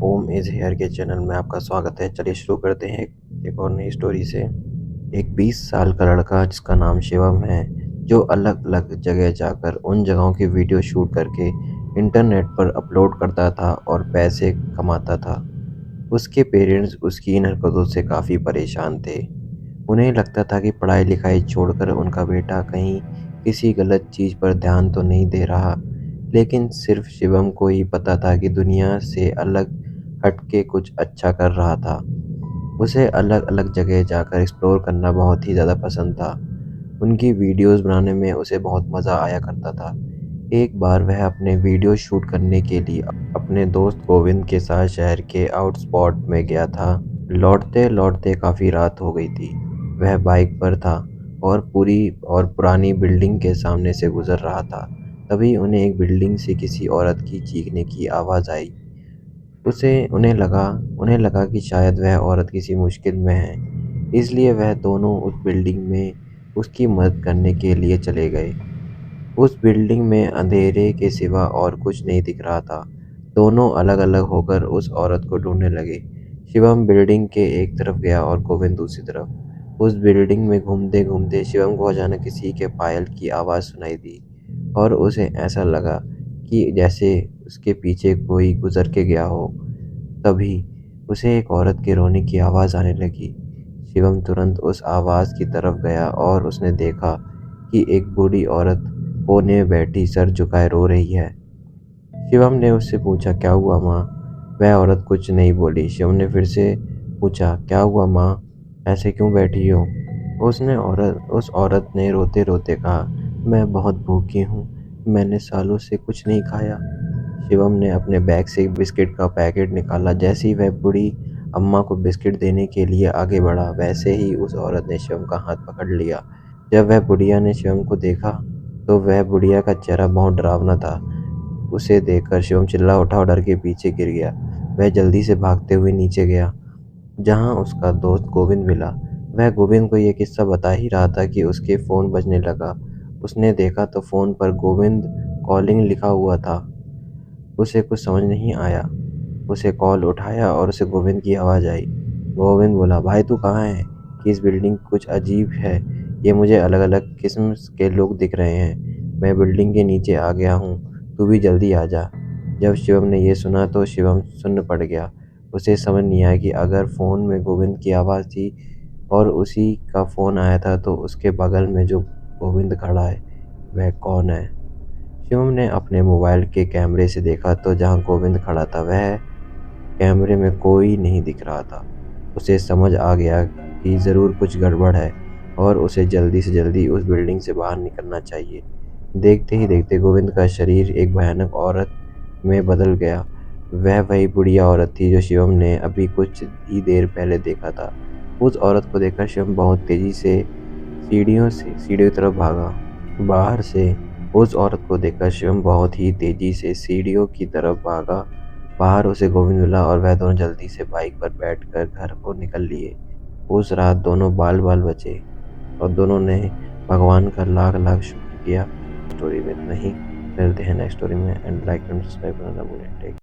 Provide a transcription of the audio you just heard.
Om is here के channel में आपका स्वागत है। चलिए शुरू करते हैं एक और नई स्टोरी से। एक 20 साल का लड़का जिसका नाम शिवम है, जो अलग-अलग जगह जाकर उन जगहों की वीडियो शूट करके इंटरनेट पर अपलोड करता था और पैसे कमाता था। उसके पेरेंट्स उसकी इन हरकतों से काफ़ी परेशान थे। उन्हें लगता था कि पढ़ाई-लिखाई छोड़कर उनका बेटा कहीं किसी गलत चीज़ पर ध्यान तो नहीं दे रहा। लेकिन सिर्फ़ शिवम को ही पता था कि दुनिया से अलग हट के कुछ अच्छा कर रहा था। उसे अलग-अलग जगह जाकर एक्सप्लोर करना बहुत ही ज़्यादा पसंद था। उनकी वीडियोज़ बनाने में उसे बहुत मज़ा आया करता था। एक बार वह अपने वीडियो शूट करने के लिए अपने दोस्त गोविंद के साथ शहर के आउट स्पॉट में गया था। लौटते-लौटते काफ़ी रात हो गई थी। वह बाइक पर था और पुरानी बिल्डिंग के सामने से गुज़र रहा था। तभी उन्हें एक बिल्डिंग से किसी औरत की चीखने की आवाज़ आई। उसे उन्हें लगा कि शायद वह औरत किसी मुश्किल में है, इसलिए वह दोनों उस बिल्डिंग में उसकी मदद करने के लिए चले गए। उस बिल्डिंग में अंधेरे के सिवा और कुछ नहीं दिख रहा था। दोनों अलग-अलग होकर उस औरत को ढूँढने लगे। शिवम बिल्डिंग के एक तरफ गया और गोविंद दूसरी तरफ। उस बिल्डिंग में घूमते-घूमते शिवम को अचानक किसी के पायल की आवाज़ सुनाई दी और उसे ऐसा लगा कि जैसे उसके पीछे कोई गुज़र के गया हो। तभी उसे एक औरत के रोने की आवाज़ आने लगी। शिवम तुरंत उस आवाज़ की तरफ गया और उसने देखा कि एक बूढ़ी औरत कोने में बैठी सर झुकाए रो रही है। शिवम ने उससे पूछा, क्या हुआ माँ? वह औरत कुछ नहीं बोली। शिवम ने फिर से पूछा, क्या हुआ माँ? ऐसे क्यों बैठी हो? उस औरत ने रोते-रोते कहा, मैं बहुत भूखी हूँ। मैंने सालों से कुछ नहीं खाया। शिवम ने अपने बैग से एक बिस्किट का पैकेट निकाला। जैसे ही वह बूढ़ी अम्मा को बिस्किट देने के लिए आगे बढ़ा, वैसे ही उस औरत ने शिवम का हाथ पकड़ लिया। जब वह बुढ़िया ने शिवम को देखा, तो वह बुढ़िया का चेहरा बहुत डरावना था। उसे देखकर शिवम चिल्ला उठा और डर के पीछे गिर गया। वह जल्दी से भागते हुए नीचे गया, जहाँ उसका दोस्त गोविंद मिला। वह गोविंद को ये किस्सा बता ही रहा था कि उसके फ़ोन बजने लगा। उसने देखा तो फ़ोन पर गोविंद कॉलिंग लिखा हुआ था। उसे कुछ समझ नहीं आया। उसे कॉल उठाया और उसे गोविंद की आवाज़ आई। गोविंद बोला, भाई तू कहाँ है? कि इस बिल्डिंग कुछ अजीब है। ये मुझे अलग-अलग किस्म के लोग दिख रहे हैं। मैं बिल्डिंग के नीचे आ गया हूँ। तू भी जल्दी आ जा। जब शिवम ने ये सुना तो शिवम सुन्न पड़ गया। उसे समझ नहीं आया कि अगर फ़ोन में गोविंद की आवाज़ थी और उसी का फ़ोन आया था, तो उसके बगल में जो गोविंद खड़ा है, वह कौन है? शिवम ने अपने मोबाइल के कैमरे से देखा तो जहाँ गोविंद खड़ा था, वह कैमरे में कोई नहीं दिख रहा था। उसे समझ आ गया कि ज़रूर कुछ गड़बड़ है और उसे जल्दी से जल्दी उस बिल्डिंग से बाहर निकलना चाहिए। देखते ही देखते गोविंद का शरीर एक भयानक औरत में बदल गया। वह वही बुढ़िया औरत थी जो शिवम ने अभी कुछ ही देर पहले देखा था। उस औरत को देखकर शिवम बहुत तेज़ी से सीढ़ियों की तरफ भागा। बाहर से उस औरत को देखकर शिवम बहुत ही तेज़ी से सीढ़ियों की तरफ भागा। बाहर उसे गोविंद मिला और वह दोनों जल्दी से बाइक पर बैठकर घर को निकल लिए। उस रात दोनों बाल-बाल बचे और दोनों ने भगवान का लाख-लाख शुक्र किया। स्टोरी में इतना ही। मिलते हैं नेक्स्ट स्टोरी में एंड लाइक एंड सब्सक्राइब करना ना भूलें। टेक